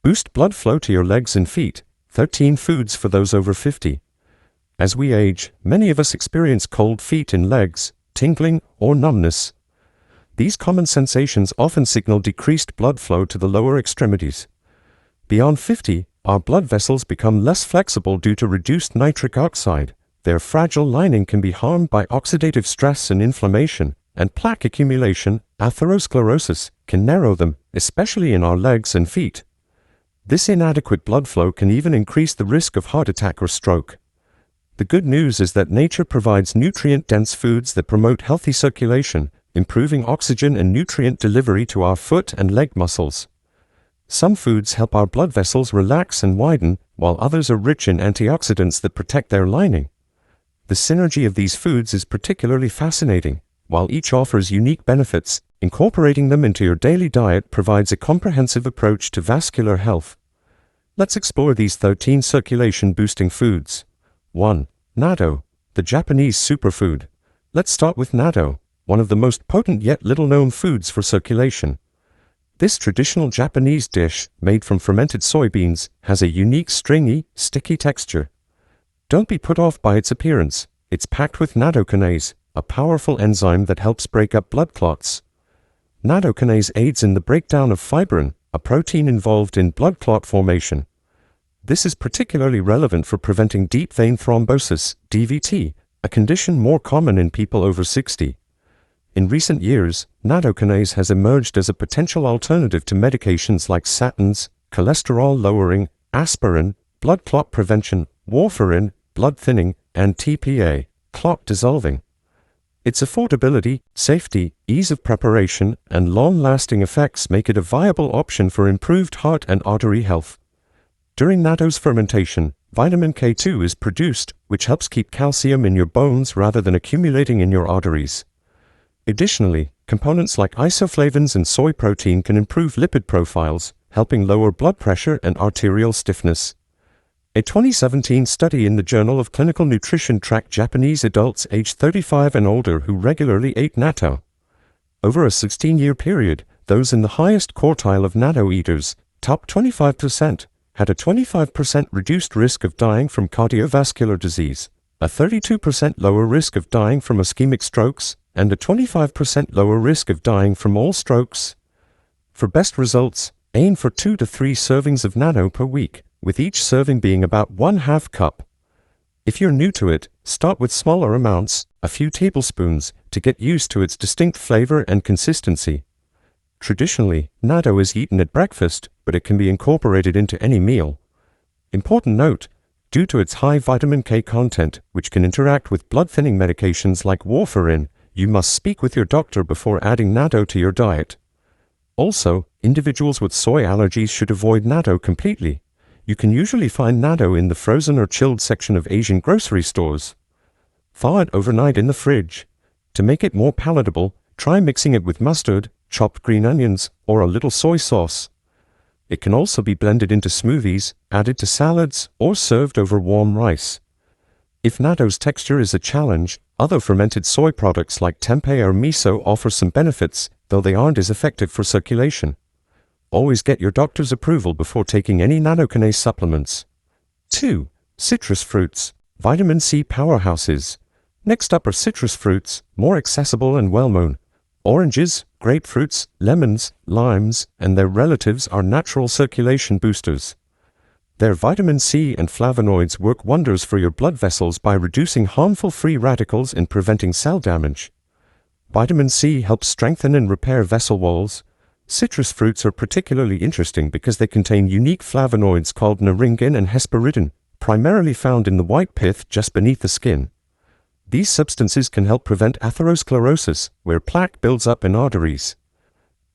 Boost blood flow to your legs and feet. 13 foods for those over 50. As we age, many of us experience cold feet and legs, tingling, or numbness. These common sensations often signal decreased blood flow to the lower extremities. Beyond 50, our blood vessels become less flexible due to reduced nitric oxide. Their fragile lining can be harmed by oxidative stress and inflammation, and plaque accumulation, atherosclerosis, can narrow them, especially in our legs and feet. This inadequate blood flow can even increase the risk of heart attack or stroke. The good news is that nature provides nutrient-dense foods that promote healthy circulation, improving oxygen and nutrient delivery to our foot and leg muscles. Some foods help our blood vessels relax and widen, while others are rich in antioxidants that protect their lining. The synergy of these foods is particularly fascinating. While each offers unique benefits, incorporating them into your daily diet provides a comprehensive approach to vascular health. Let's explore these 13 circulation-boosting foods. 1. Natto, the Japanese superfood. Let's start with natto, one of the most potent yet little-known foods for circulation. This traditional Japanese dish, made from fermented soybeans, has a unique stringy, sticky texture. Don't be put off by its appearance. It's packed with nattokinase, a powerful enzyme that helps break up blood clots. Nattokinase aids in the breakdown of fibrin, a protein involved in blood clot formation. This is particularly relevant for preventing deep vein thrombosis, DVT, a condition more common in people over 60. In recent years, nattokinase has emerged as a potential alternative to medications like statins, cholesterol-lowering, aspirin, blood clot prevention, warfarin, blood thinning, and TPA, clot dissolving. Its affordability, safety, ease of preparation, and long-lasting effects make it a viable option for improved heart and artery health. During natto's fermentation, vitamin K2 is produced, which helps keep calcium in your bones rather than accumulating in your arteries. Additionally, components like isoflavones and soy protein can improve lipid profiles, helping lower blood pressure and arterial stiffness. A 2017 study in the Journal of Clinical Nutrition tracked Japanese adults aged 35 and older who regularly ate natto. Over a 16-year period, those in the highest quartile of natto eaters, top 25%, had a 25% reduced risk of dying from cardiovascular disease, a 32% lower risk of dying from ischemic strokes, and a 25% lower risk of dying from all strokes. For best results, aim for 2 to 3 servings of natto per week, with each serving being about 1/2 cup. If you're new to it, start with smaller amounts, a few tablespoons, to get used to its distinct flavor and consistency. Traditionally, natto is eaten at breakfast, but it can be incorporated into any meal. Important note, due to its high vitamin K content, which can interact with blood-thinning medications like warfarin, you must speak with your doctor before adding natto to your diet. Also, individuals with soy allergies should avoid natto completely. You can usually find natto in the frozen or chilled section of Asian grocery stores. Thaw it overnight in the fridge. To make it more palatable, try mixing it with mustard, chopped green onions, or a little soy sauce. It can also be blended into smoothies, added to salads, or served over warm rice. If natto's texture is a challenge, other fermented soy products like tempeh or miso offer some benefits, though they aren't as effective for circulation. Always get your doctor's approval before taking any nattokinase supplements. 2. Citrus fruits, vitamin C powerhouses. Next up are citrus fruits, more accessible and well-known. Oranges, grapefruits, lemons, limes, and their relatives are natural circulation boosters. Their vitamin C and flavonoids work wonders for your blood vessels by reducing harmful free radicals and preventing cell damage. Vitamin C helps strengthen and repair vessel walls. Citrus fruits are particularly interesting because they contain unique flavonoids called naringin and hesperidin, primarily found in the white pith just beneath the skin. These substances can help prevent atherosclerosis, where plaque builds up in arteries.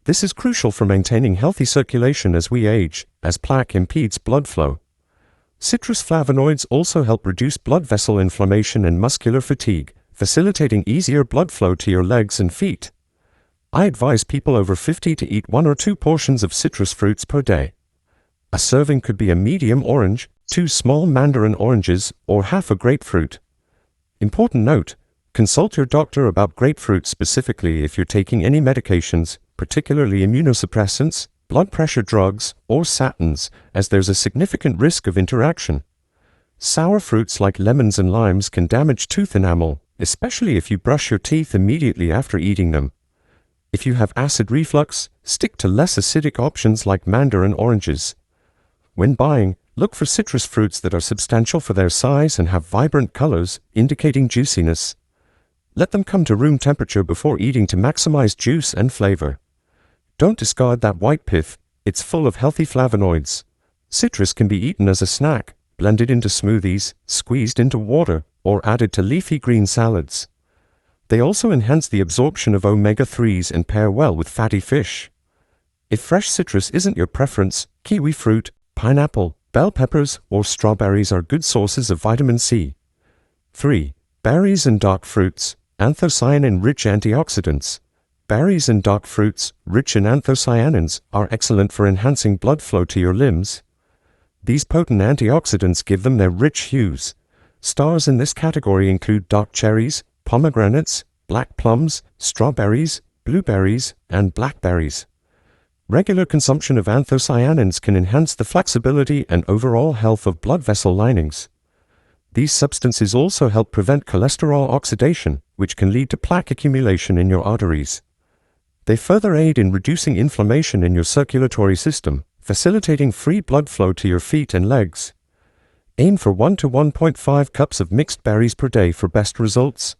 This is crucial for maintaining healthy circulation as we age, as plaque impedes blood flow. Citrus flavonoids also help reduce blood vessel inflammation and muscular fatigue, facilitating easier blood flow to your legs and feet. I advise people over 50 to eat 1 or 2 portions of citrus fruits per day. A serving could be a medium orange, 2 small mandarin oranges, or half a grapefruit. Important note, consult your doctor about grapefruit specifically if you're taking any medications, particularly immunosuppressants, blood pressure drugs, or statins, as there's a significant risk of interaction. Sour fruits like lemons and limes can damage tooth enamel, especially if you brush your teeth immediately after eating them. If you have acid reflux, stick to less acidic options like mandarin oranges. When buying, look for citrus fruits that are substantial for their size and have vibrant colors, indicating juiciness. Let them come to room temperature before eating to maximize juice and flavor. Don't discard that white pith, it's full of healthy flavonoids. Citrus can be eaten as a snack, blended into smoothies, squeezed into water, or added to leafy green salads. They also enhance the absorption of omega-3s and pair well with fatty fish. If fresh citrus isn't your preference, kiwi fruit, pineapple, bell peppers, or strawberries are good sources of vitamin C. 3. Berries and dark fruits, anthocyanin-rich antioxidants. Berries and dark fruits, rich in anthocyanins, are excellent for enhancing blood flow to your limbs. These potent antioxidants give them their rich hues. Stars in this category include dark cherries, pomegranates, black plums, strawberries, blueberries, and blackberries. Regular consumption of anthocyanins can enhance the flexibility and overall health of blood vessel linings. These substances also help prevent cholesterol oxidation, which can lead to plaque accumulation in your arteries. They further aid in reducing inflammation in your circulatory system, facilitating free blood flow to your feet and legs. Aim for 1 to 1.5 cups of mixed berries per day for best results.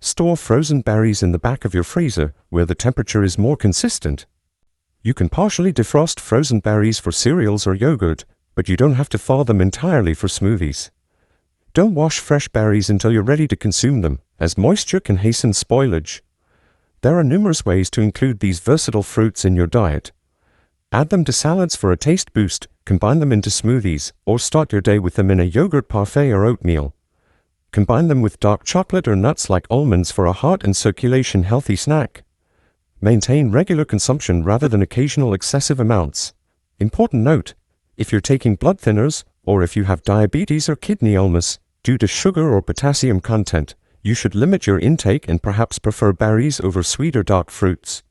Store frozen berries in the back of your freezer, where the temperature is more consistent. You can partially defrost frozen berries for cereals or yogurt, but you don't have to thaw them entirely for smoothies. Don't wash fresh berries until you're ready to consume them, as moisture can hasten spoilage. There are numerous ways to include these versatile fruits in your diet. Add them to salads for a taste boost, combine them into smoothies, or start your day with them in a yogurt parfait or oatmeal. Combine them with dark chocolate or nuts like almonds for a heart and circulation healthy snack. Maintain regular consumption rather than occasional excessive amounts. Important note, if you're taking blood thinners, or if you have diabetes or kidney illness, due to sugar or potassium content, you should limit your intake and perhaps prefer berries over sweeter dark fruits.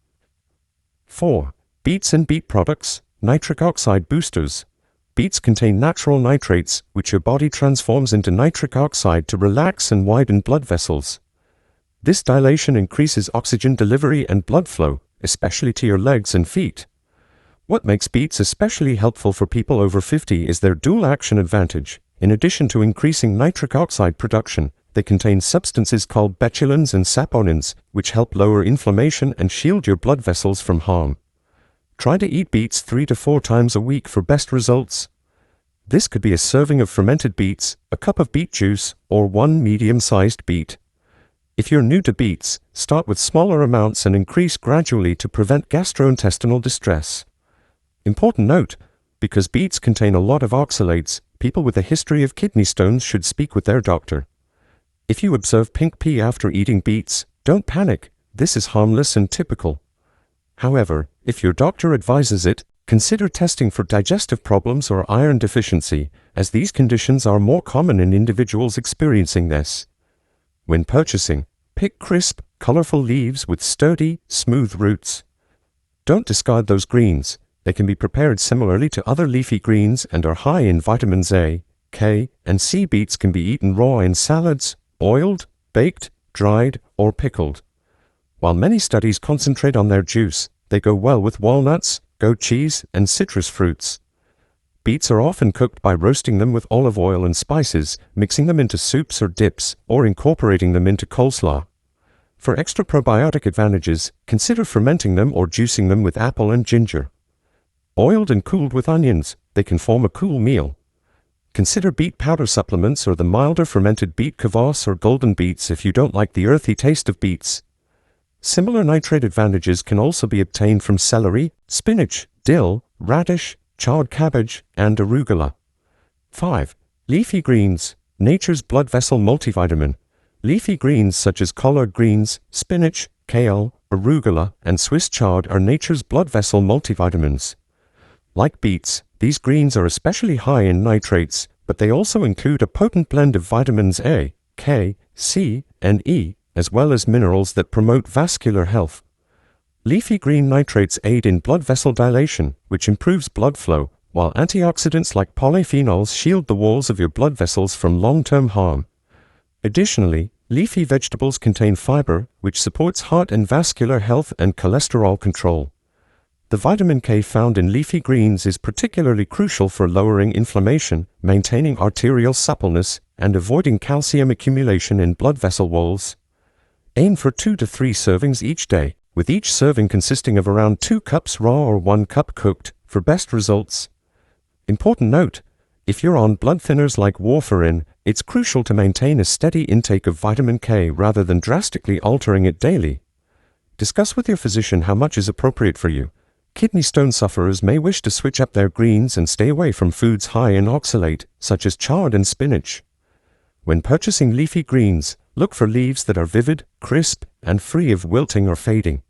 4. Beets and beet products, nitric oxide boosters. Beets contain natural nitrates, which your body transforms into nitric oxide to relax and widen blood vessels. This dilation increases oxygen delivery and blood flow, especially to your legs and feet. What makes beets especially helpful for people over 50 is their dual-action advantage. In addition to increasing nitric oxide production, they contain substances called betulins and saponins, which help lower inflammation and shield your blood vessels from harm. Try to eat beets 3 to 4 times a week for best results. This could be a serving of fermented beets, a cup of beet juice, or 1 medium-sized beet. If you're new to beets, start with smaller amounts and increase gradually to prevent gastrointestinal distress. Important note, because beets contain a lot of oxalates, people with a history of kidney stones should speak with their doctor. If you observe pink pee after eating beets, don't panic, this is harmless and typical. However, if your doctor advises it, consider testing for digestive problems or iron deficiency, as these conditions are more common in individuals experiencing this. When purchasing, pick crisp, colorful leaves with sturdy, smooth roots. Don't discard those greens. They can be prepared similarly to other leafy greens and are high in vitamins A, K, and C. Beets can be eaten raw in salads, oiled, baked, dried, or pickled. While many studies concentrate on their juice, they go well with walnuts, goat cheese, and citrus fruits. Beets are often cooked by roasting them with olive oil and spices, mixing them into soups or dips, or incorporating them into coleslaw. For extra probiotic advantages, consider fermenting them or juicing them with apple and ginger. Oiled and cooled with onions, they can form a cool meal. Consider beet powder supplements or the milder fermented beet kvass or golden beets if you don't like the earthy taste of beets. Similar nitrate advantages can also be obtained from celery, spinach, dill, radish, charred cabbage, and arugula. 5. Leafy greens, nature's blood vessel multivitamin. Leafy greens such as collard greens, spinach, kale, arugula, and Swiss chard are nature's blood vessel multivitamins. Like beets, these greens are especially high in nitrates, but they also include a potent blend of vitamins A, K, C, and E, as well as minerals that promote vascular health. Leafy green nitrates aid in blood vessel dilation, which improves blood flow, while antioxidants like polyphenols shield the walls of your blood vessels from long-term harm. Additionally, leafy vegetables contain fiber, which supports heart and vascular health and cholesterol control. The vitamin K found in leafy greens is particularly crucial for lowering inflammation, maintaining arterial suppleness, and avoiding calcium accumulation in blood vessel walls. Aim for 2 to 3 servings each day, with each serving consisting of around 2 cups raw or 1 cup cooked, for best results. Important note: if you're on blood thinners like warfarin, it's crucial to maintain a steady intake of vitamin K rather than drastically altering it daily. Discuss with your physician how much is appropriate for you. Kidney stone sufferers may wish to switch up their greens and stay away from foods high in oxalate, such as chard and spinach. When purchasing leafy greens, look for leaves that are vivid, crisp, and free of wilting or fading.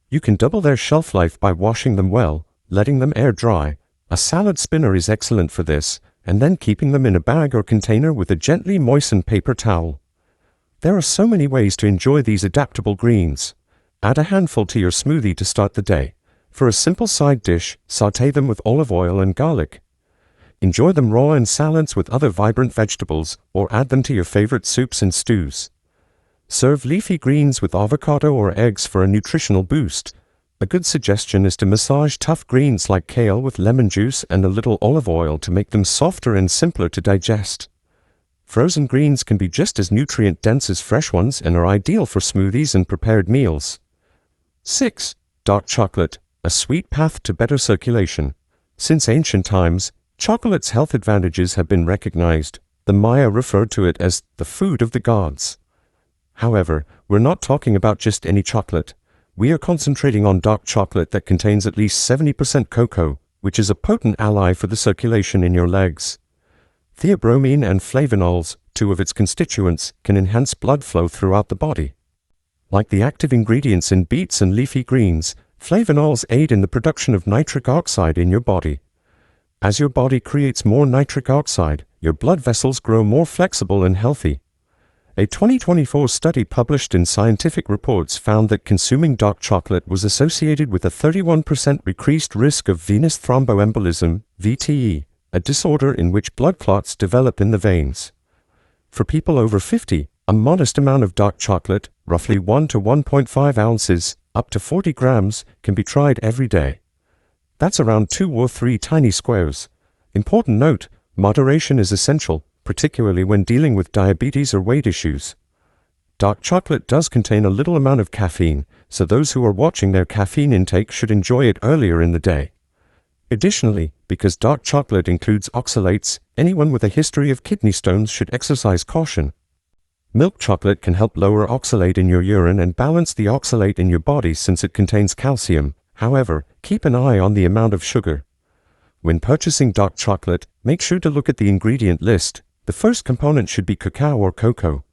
You can double their shelf life by washing them well, letting them air dry. A salad spinner is excellent for this, and then keeping them in a bag or container with a gently moistened paper towel. There are so many ways to enjoy these adaptable greens. Add a handful to your smoothie to start the day. For a simple side dish, sauté them with olive oil and garlic. Enjoy them raw in salads with other vibrant vegetables, or add them to your favorite soups and stews. Serve leafy greens with avocado or eggs for a nutritional boost. A good suggestion is to massage tough greens like kale with lemon juice and a little olive oil to make them softer and simpler to digest. Frozen greens can be just as nutrient-dense as fresh ones and are ideal for smoothies and prepared meals. 6. Dark chocolate, a sweet path to better circulation. Since ancient times, chocolate's health advantages have been recognized. The Maya referred to it as the food of the gods. However, we're not talking about just any chocolate. We are concentrating on dark chocolate that contains at least 70% cocoa, which is a potent ally for the circulation in your legs. Theobromine and flavonols, 2 of its constituents, can enhance blood flow throughout the body. Like the active ingredients in beets and leafy greens, flavonols aid in the production of nitric oxide in your body. As your body creates more nitric oxide, your blood vessels grow more flexible and healthy. A 2024 study published in Scientific Reports found that consuming dark chocolate was associated with a 31% decreased risk of venous thromboembolism, VTE, a disorder in which blood clots develop in the veins. For people over 50, a modest amount of dark chocolate, roughly 1 to 1.5 ounces, up to 40 grams, can be tried every day. That's around 2 or 3 tiny squares. Important note: moderation is essential, particularly when dealing with diabetes or weight issues. Dark chocolate does contain a little amount of caffeine, so those who are watching their caffeine intake should enjoy it earlier in the day. Additionally, because dark chocolate includes oxalates, anyone with a history of kidney stones should exercise caution. Milk chocolate can help lower oxalate in your urine and balance the oxalate in your body since it contains calcium. However, keep an eye on the amount of sugar. When purchasing dark chocolate, make sure to look at the ingredient list. The first component should be cacao or cocoa.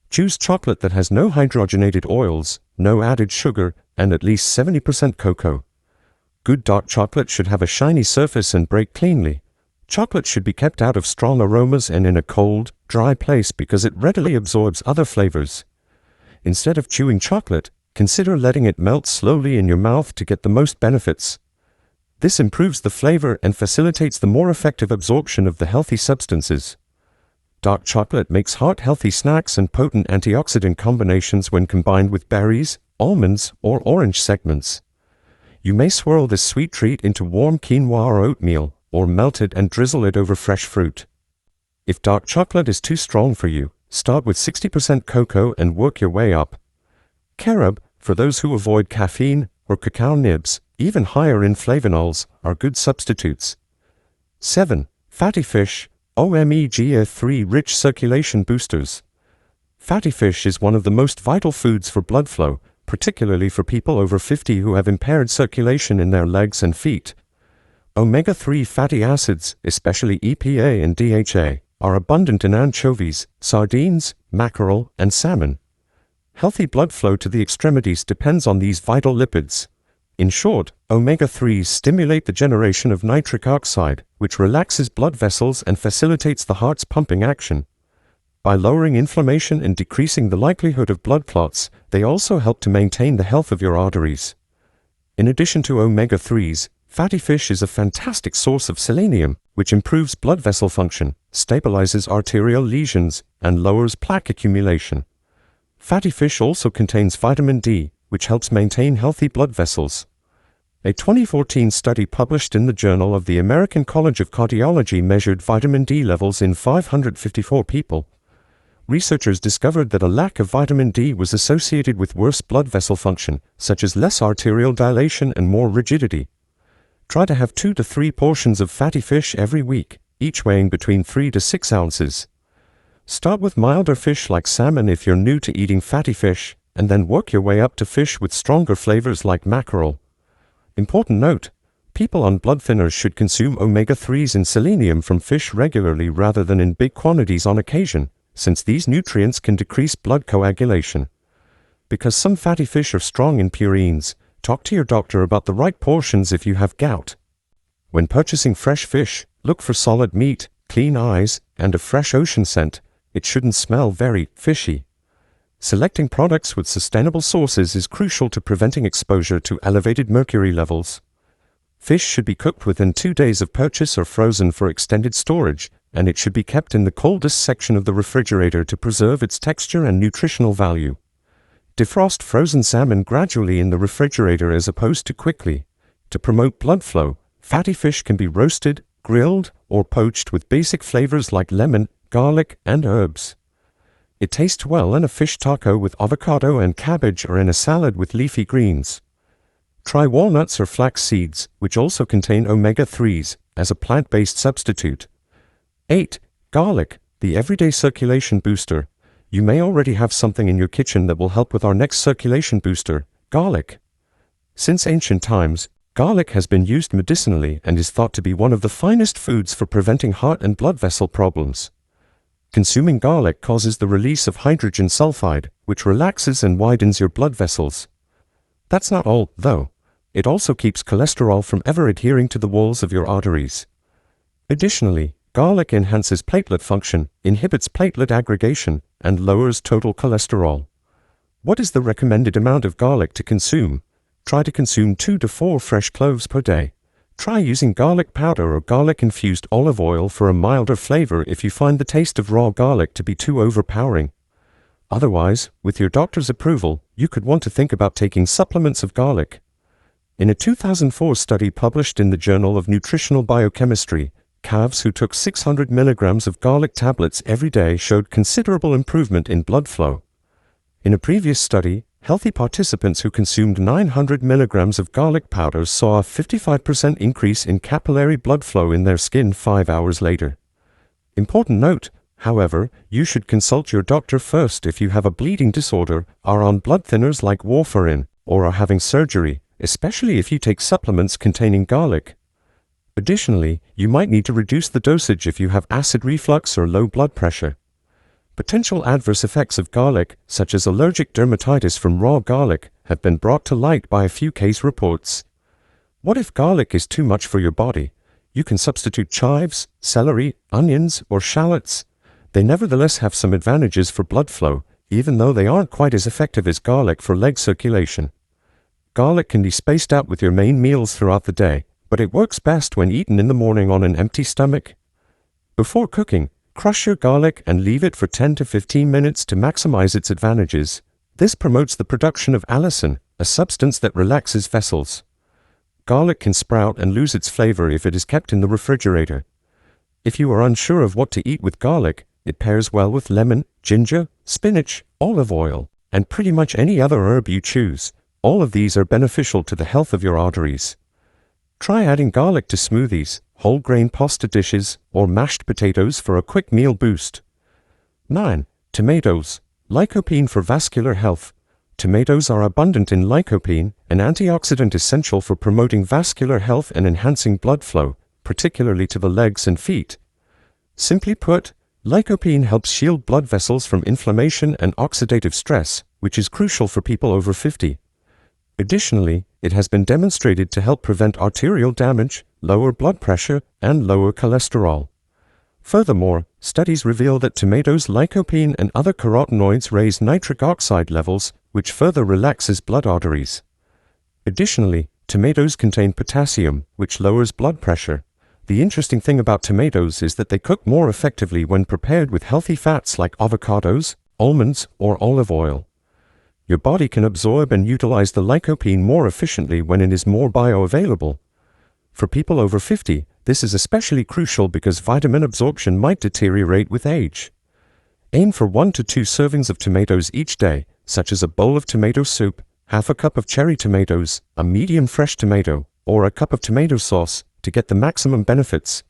Choose chocolate that has no hydrogenated oils, no added sugar, and at least 70% cocoa. Good dark chocolate should have a shiny surface and break cleanly. Chocolate should be kept out of strong aromas and in a cold, dry place because it readily absorbs other flavors. Instead of chewing chocolate, consider letting it melt slowly in your mouth to get the most benefits. This improves the flavor and facilitates the more effective absorption of the healthy substances. Dark chocolate makes heart-healthy snacks and potent antioxidant combinations when combined with berries, almonds, or orange segments. You may swirl this sweet treat into warm quinoa or oatmeal, or melt it and drizzle it over fresh fruit. If dark chocolate is too strong for you, start with 60% cocoa and work your way up. Carob, for those who avoid caffeine, or cacao nibs, even higher in flavonols, are good substitutes. 7. Fatty fish, omega-3 rich circulation boosters. Fatty fish is one of the most vital foods for blood flow, particularly for people over 50 who have impaired circulation in their legs and feet. Omega-3 fatty acids, especially EPA and DHA, are abundant in anchovies, sardines, mackerel, and salmon. Healthy blood flow to the extremities depends on these vital lipids. In short, omega-3s stimulate the generation of nitric oxide, which relaxes blood vessels and facilitates the heart's pumping action. By lowering inflammation and decreasing the likelihood of blood clots, they also help to maintain the health of your arteries. In addition to omega-3s, fatty fish is a fantastic source of selenium, which improves blood vessel function, stabilizes arterial lesions, and lowers plaque accumulation. Fatty fish also contains vitamin D, which helps maintain healthy blood vessels. A 2014 study published in the Journal of the American College of Cardiology measured vitamin D levels in 554 people. Researchers discovered that a lack of vitamin D was associated with worse blood vessel function, such as less arterial dilation and more rigidity. Try to have 2 to 3 portions of fatty fish every week, each weighing between 3 to 6 ounces. Start with milder fish like salmon if you're new to eating fatty fish, and then work your way up to fish with stronger flavors like mackerel. Important note: people on blood thinners should consume omega-3s and selenium from fish regularly rather than in big quantities on occasion, since these nutrients can decrease blood coagulation. Because some fatty fish are strong in purines, talk to your doctor about the right portions if you have gout. When purchasing fresh fish, look for solid meat, clean eyes, and a fresh ocean scent. It shouldn't smell very fishy. Selecting products with sustainable sources is crucial to preventing exposure to elevated mercury levels. Fish should be cooked within 2 days of purchase or frozen for extended storage, and it should be kept in the coldest section of the refrigerator to preserve its texture and nutritional value. Defrost frozen salmon gradually in the refrigerator as opposed to quickly. To promote blood flow, fatty fish can be roasted, grilled, or poached with basic flavors like lemon, garlic, and herbs. It tastes well in a fish taco with avocado and cabbage or in a salad with leafy greens. Try walnuts or flax seeds, which also contain omega-3s, as a plant-based substitute. 8. Garlic, the everyday circulation booster. You may already have something in your kitchen that will help with our next circulation booster, garlic. Since ancient times, garlic has been used medicinally and is thought to be one of the finest foods for preventing heart and blood vessel problems. Consuming garlic causes the release of hydrogen sulfide, which relaxes and widens your blood vessels. That's not all, though. It also keeps cholesterol from ever adhering to the walls of your arteries. Additionally, garlic enhances platelet function, inhibits platelet aggregation, and lowers total cholesterol. What is the recommended amount of garlic to consume? Try to consume 2 to 4 fresh cloves per day. Try using garlic powder or garlic-infused olive oil for a milder flavor if you find the taste of raw garlic to be too overpowering. Otherwise, with your doctor's approval, you could want to think about taking supplements of garlic. In a 2004 study published in the Journal of Nutritional Biochemistry, calves who took 600 milligrams of garlic tablets every day showed considerable improvement in blood flow. In a previous study, healthy participants who consumed 900 milligrams of garlic powder saw a 55% increase in capillary blood flow in their skin 5 hours later. Important note, however, you should consult your doctor first if you have a bleeding disorder, are on blood thinners like warfarin, or are having surgery, especially if you take supplements containing garlic. Additionally, you might need to reduce the dosage if you have acid reflux or low blood pressure. Potential adverse effects of garlic, such as allergic dermatitis from raw garlic, have been brought to light by a few case reports. What if garlic is too much for your body? You can substitute chives, celery, onions, or shallots. They nevertheless have some advantages for blood flow, even though they aren't quite as effective as garlic for leg circulation. Garlic can be spaced out with your main meals throughout the day, but it works best when eaten in the morning on an empty stomach. Before cooking, crush your garlic and leave it for 10 to 15 minutes to maximize its advantages. This promotes the production of allicin, a substance that relaxes vessels. Garlic can sprout and lose its flavor if it is kept in the refrigerator. If you are unsure of what to eat with garlic, it pairs well with lemon, ginger, spinach, olive oil, and pretty much any other herb you choose. All of these are beneficial to the health of your arteries. Try adding garlic to smoothies, whole grain pasta dishes, or mashed potatoes for a quick meal boost. 9. Tomatoes. Lycopene for vascular health. Tomatoes are abundant in lycopene, an antioxidant essential for promoting vascular health and enhancing blood flow, particularly to the legs and feet. Simply put, lycopene helps shield blood vessels from inflammation and oxidative stress, which is crucial for people over 50. Additionally, it has been demonstrated to help prevent arterial damage, lower blood pressure, and lower cholesterol. Furthermore, studies reveal that tomatoes' lycopene and other carotenoids raise nitric oxide levels, which further relaxes blood arteries. Additionally, Tomatoes contain potassium, which lowers blood pressure. The interesting thing about tomatoes is that they cook more effectively when prepared with healthy fats like avocados, almonds, or olive oil. Your body can absorb and utilize the lycopene more efficiently when it is more bioavailable. For people over 50, this is especially crucial because vitamin absorption might deteriorate with age. Aim for 1 to 2 servings of tomatoes each day, such as a bowl of tomato soup, half a cup of cherry tomatoes, a medium fresh tomato, or a cup of tomato sauce to get the maximum benefits.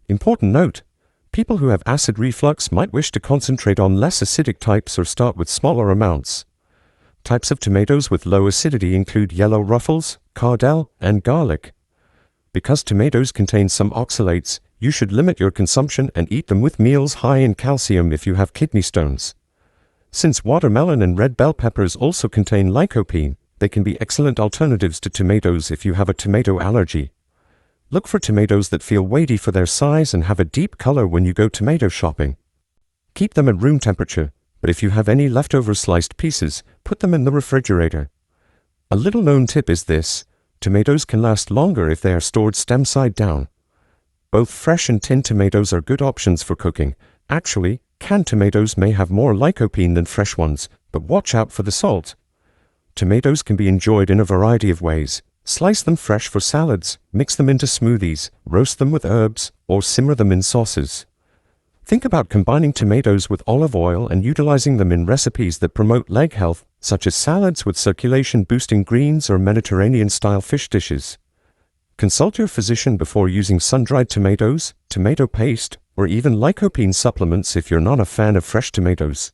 Important note: people who have acid reflux might wish to concentrate on less acidic types or start with smaller amounts. Types of tomatoes with low acidity include yellow ruffles, cardell, and garlic. Because tomatoes contain some oxalates, you should limit your consumption and eat them with meals high in calcium if you have kidney stones. Since watermelon and red bell peppers also contain lycopene, they can be excellent alternatives to tomatoes if you have a tomato allergy. Look for tomatoes that feel weighty for their size and have a deep color when you go tomato shopping. Keep them at room temperature, but if you have any leftover sliced pieces, put them in the refrigerator. A little known tip is this: tomatoes can last longer if they are stored stem side down. Both fresh and tinned tomatoes are good options for cooking. Actually, canned tomatoes may have more lycopene than fresh ones, but watch out for the salt. Tomatoes can be enjoyed in a variety of ways. Slice them fresh for salads, mix them into smoothies, roast them with herbs, or simmer them in sauces. Think about combining tomatoes with olive oil and utilizing them in recipes that promote leg health, such as salads with circulation-boosting greens or Mediterranean-style fish dishes. Consult your physician before using sun-dried tomatoes, tomato paste, or even lycopene supplements if you're not a fan of fresh tomatoes.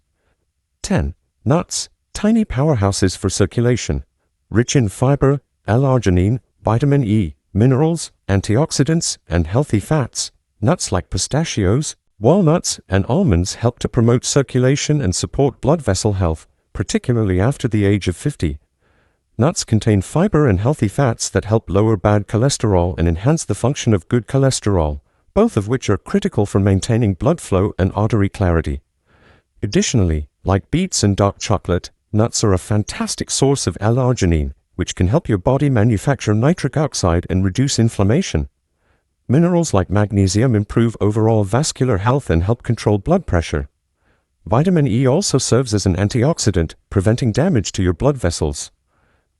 10. Nuts, tiny powerhouses for circulation. Rich in fiber, L-arginine, vitamin E, minerals, antioxidants, and healthy fats, nuts like pistachios, walnuts, and almonds help to promote circulation and support blood vessel health, particularly after the age of 50. Nuts contain fiber and healthy fats that help lower bad cholesterol and enhance the function of good cholesterol, both of which are critical for maintaining blood flow and artery clarity. Additionally, like beets and dark chocolate, nuts are a fantastic source of L-arginine, which can help your body manufacture nitric oxide and reduce inflammation. Minerals like magnesium improve overall vascular health and help control blood pressure. Vitamin E also serves as an antioxidant, preventing damage to your blood vessels.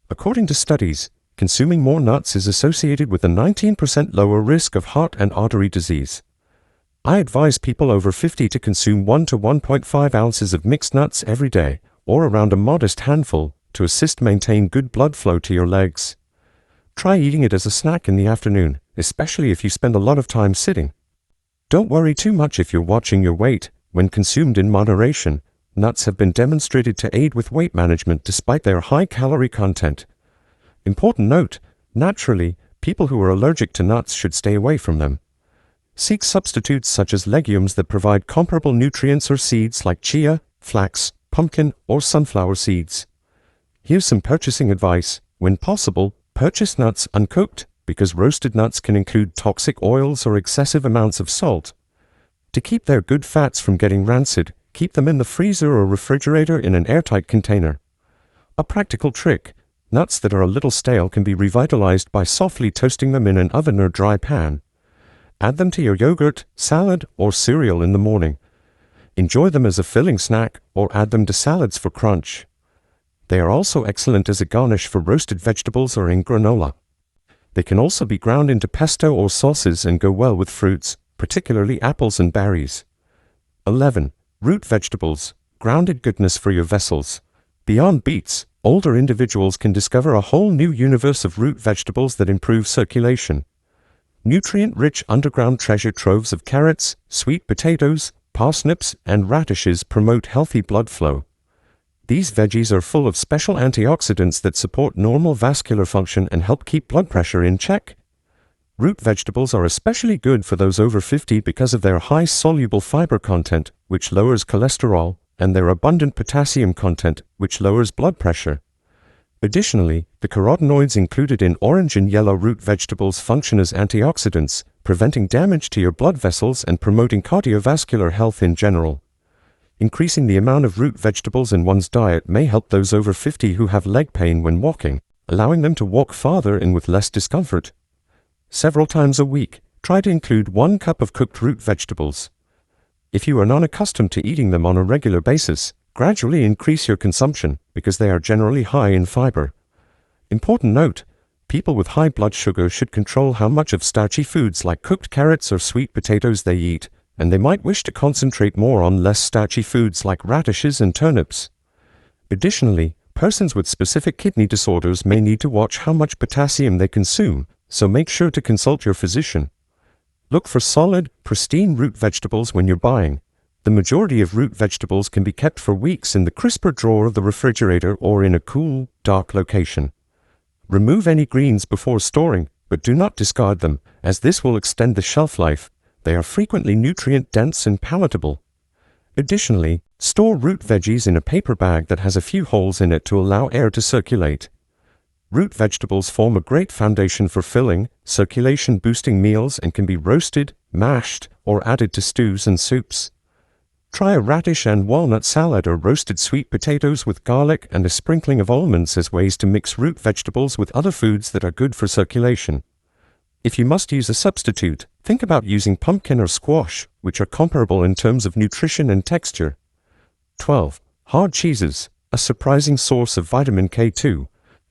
According to studies, consuming more nuts is associated with a 19% lower risk of heart and artery disease. I advise people over 50 to consume 1 to 1.5 ounces of mixed nuts every day, or around a modest handful, to assist maintain good blood flow to your legs. Try eating it as a snack in the afternoon, especially if you spend a lot of time sitting. Don't worry too much if you're watching your weight. When consumed in moderation, nuts have been demonstrated to aid with weight management despite their high calorie content. Important note: naturally, people who are allergic to nuts should stay away from them. Seek substitutes such as legumes that provide comparable nutrients or seeds like chia, flax, pumpkin, or sunflower seeds. Here's some purchasing advice. When possible, purchase nuts uncooked, because roasted nuts can include toxic oils or excessive amounts of salt. To keep their good fats from getting rancid, keep them in the freezer or refrigerator in an airtight container. A practical trick: nuts that are a little stale can be revitalized by softly toasting them in an oven or dry pan. Add them to your yogurt, salad, or cereal in the morning. Enjoy them as a filling snack, or add them to salads for crunch. They are also excellent as a garnish for roasted vegetables or in granola. They can also be ground into pesto or sauces and go well with fruits, particularly apples and berries. 11. Root vegetables, grounded goodness for your vessels. Beyond beets, older individuals can discover a whole new universe of root vegetables that improve circulation. Nutrient-rich underground treasure troves of carrots, sweet potatoes, parsnips, and radishes promote healthy blood flow. These veggies are full of special antioxidants that support normal vascular function and help keep blood pressure in check. Root vegetables are especially good for those over 50 because of their high soluble fiber content, which lowers cholesterol, and their abundant potassium content, which lowers blood pressure. Additionally, the carotenoids included in orange and yellow root vegetables function as antioxidants, preventing damage to your blood vessels and promoting cardiovascular health in general. Increasing the amount of root vegetables in one's diet may help those over 50 who have leg pain when walking. allowing them to walk farther and with less discomfort. Several times a week, try to include 1 cup of cooked root vegetables. If you are not accustomed to eating them on a regular basis, gradually increase your consumption because they are generally high in fiber. Important note, people with high blood sugar should control how much of starchy foods like cooked carrots or sweet potatoes they eat, and they might wish to concentrate more on less starchy foods like radishes and turnips. Additionally, persons with specific kidney disorders may need to watch how much potassium they consume, so make sure to consult your physician. Look for solid, pristine root vegetables when you're buying. The majority of root vegetables can be kept for weeks in the crisper drawer of the refrigerator or in a cool, dark location. Remove any greens before storing, but do not discard them, as this will extend the shelf life. They are frequently nutrient-dense and palatable. Additionally, store root veggies in a paper bag that has a few holes in it to allow air to circulate. Root vegetables form a great foundation for filling, circulation-boosting meals and can be roasted, mashed, or added to stews and soups. Try a radish and walnut salad or roasted sweet potatoes with garlic and a sprinkling of almonds as ways to mix root vegetables with other foods that are good for circulation. If you must use a substitute, think about using pumpkin or squash, which are comparable in terms of nutrition and texture. 12. Hard cheeses, a surprising source of vitamin K2.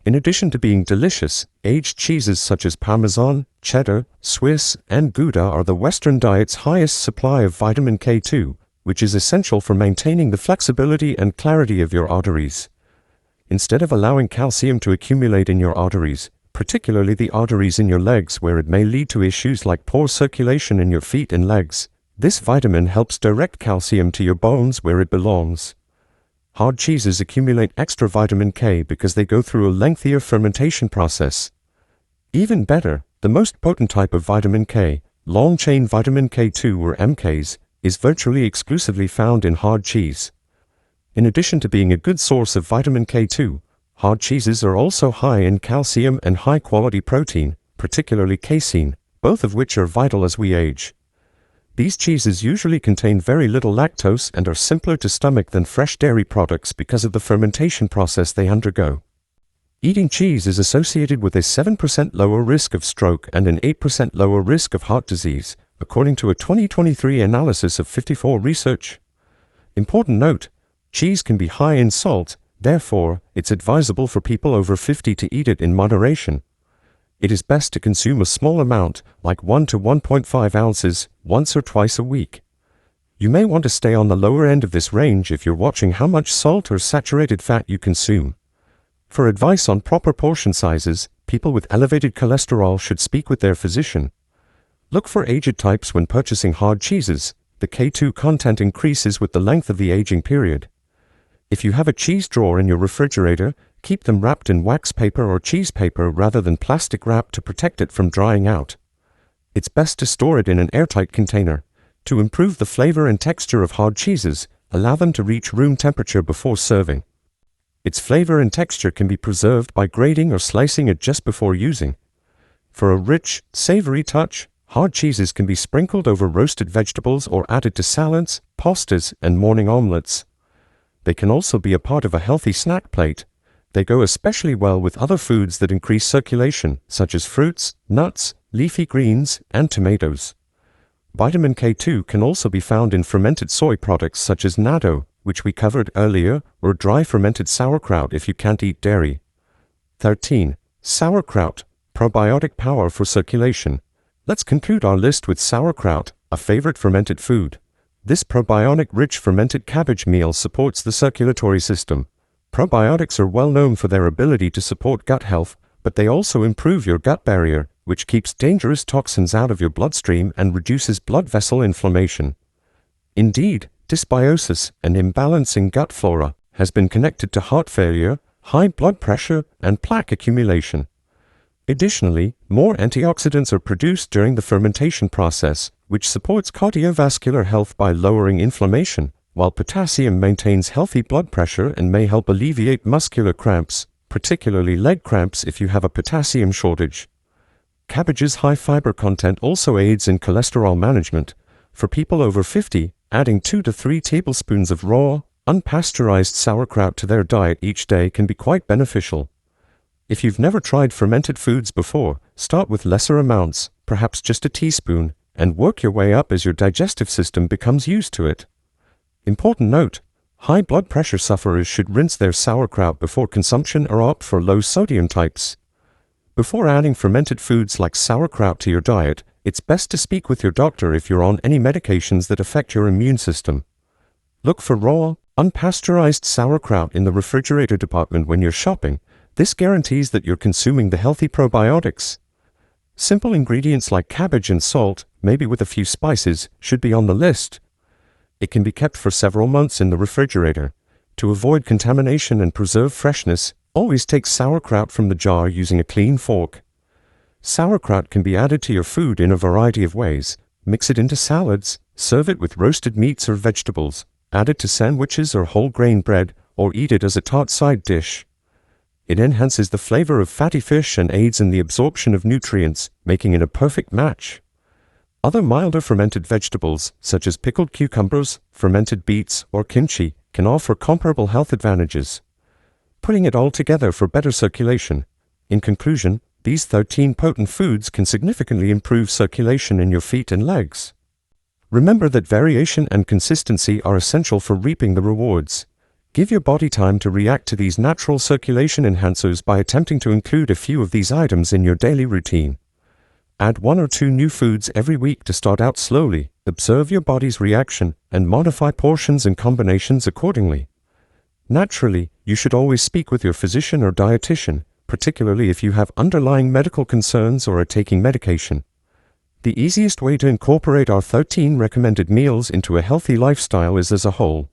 In addition to being delicious, aged cheeses such as Parmesan, Cheddar, Swiss, and Gouda are the Western diet's highest supply of vitamin K2, which is essential for maintaining the flexibility and clarity of your arteries. Instead of allowing calcium to accumulate in your arteries, particularly the arteries in your legs where it may lead to issues like poor circulation in your feet and legs, this vitamin helps direct calcium to your bones where it belongs. Hard cheeses accumulate extra vitamin K because they go through a lengthier fermentation process. Even better, the most potent type of vitamin K, long-chain vitamin K2 or MKs, is virtually exclusively found in hard cheese. In addition to being a good source of vitamin K2, hard cheeses are also high in calcium and high-quality protein, particularly casein, both of which are vital as we age. These cheeses usually contain very little lactose and are simpler to stomach than fresh dairy products because of the fermentation process they undergo. Eating cheese is associated with a 7% lower risk of stroke and an 8% lower risk of heart disease, according to a 2023 analysis of 54 research. Important note, cheese can be high in salt, therefore, it's advisable for people over 50 to eat it in moderation. It is best to consume a small amount, like 1 to 1.5 ounces, once or twice a week. You may want to stay on the lower end of this range if you're watching how much salt or saturated fat you consume. For advice on proper portion sizes, people with elevated cholesterol should speak with their physician. Look for aged types when purchasing hard cheeses. The K2 content increases with the length of the aging period. If you have a cheese drawer in your refrigerator, keep them wrapped in wax paper or cheese paper rather than plastic wrap to protect it from drying out. It's best to store it in an airtight container. To improve the flavor and texture of hard cheeses, allow them to reach room temperature before serving. Its flavor and texture can be preserved by grating or slicing it just before using. For a rich, savory touch, hard cheeses can be sprinkled over roasted vegetables or added to salads, pastas, and morning omelets. They can also be a part of a healthy snack plate. They go especially well with other foods that increase circulation, such as fruits, nuts, leafy greens, and tomatoes. Vitamin K2 can also be found in fermented soy products such as natto, which we covered earlier, or dry fermented sauerkraut if you can't eat dairy. 13. Sauerkraut, probiotic power for circulation. Let's conclude our list with sauerkraut, a favorite fermented food. This probiotic-rich fermented cabbage meal supports the circulatory system. Probiotics are well known for their ability to support gut health, but they also improve your gut barrier, which keeps dangerous toxins out of your bloodstream and reduces blood vessel inflammation. Indeed, dysbiosis, an imbalance in gut flora, has been connected to heart failure, high blood pressure, and plaque accumulation. Additionally, more antioxidants are produced during the fermentation process, which supports cardiovascular health by lowering inflammation, while potassium maintains healthy blood pressure and may help alleviate muscular cramps, particularly leg cramps if you have a potassium shortage. Cabbage's high fiber content also aids in cholesterol management. For people over 50, adding 2 to 3 tablespoons of raw, unpasteurized sauerkraut to their diet each day can be quite beneficial. If you've never tried fermented foods before, start with lesser amounts, perhaps just a teaspoon, and work your way up as your digestive system becomes used to it. Important note: high blood pressure sufferers should rinse their sauerkraut before consumption or opt for low sodium types. Before adding fermented foods like sauerkraut to your diet, it's best to speak with your doctor if you're on any medications that affect your immune system. Look for raw, unpasteurized sauerkraut in the refrigerator department when you're shopping. This guarantees that you're consuming the healthy probiotics. Simple ingredients like cabbage and salt, maybe with a few spices, should be on the list. It can be kept for several months in the refrigerator. To avoid contamination and preserve freshness, always take sauerkraut from the jar using a clean fork. Sauerkraut can be added to your food in a variety of ways. Mix it into salads, serve it with roasted meats or vegetables, add it to sandwiches or whole grain bread, or eat it as a tart side dish. It enhances the flavor of fatty fish and aids in the absorption of nutrients, making it a perfect match. Other milder fermented vegetables, such as pickled cucumbers, fermented beets, or kimchi, can offer comparable health advantages. Putting it all together for better circulation. In conclusion, these 13 potent foods can significantly improve circulation in your feet and legs. Remember that variation and consistency are essential for reaping the rewards. Give your body time to react to these natural circulation enhancers by attempting to include a few of these items in your daily routine. Add 1 or 2 new foods every week to start out slowly, observe your body's reaction, and modify portions and combinations accordingly. Naturally, you should always speak with your physician or dietitian, particularly if you have underlying medical concerns or are taking medication. The easiest way to incorporate our 13 recommended meals into a healthy lifestyle is as a whole.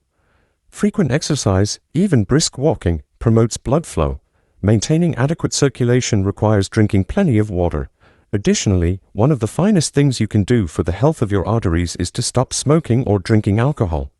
Frequent exercise, even brisk walking, promotes blood flow. Maintaining adequate circulation requires drinking plenty of water. Additionally, one of the finest things you can do for the health of your arteries is to stop smoking or drinking alcohol.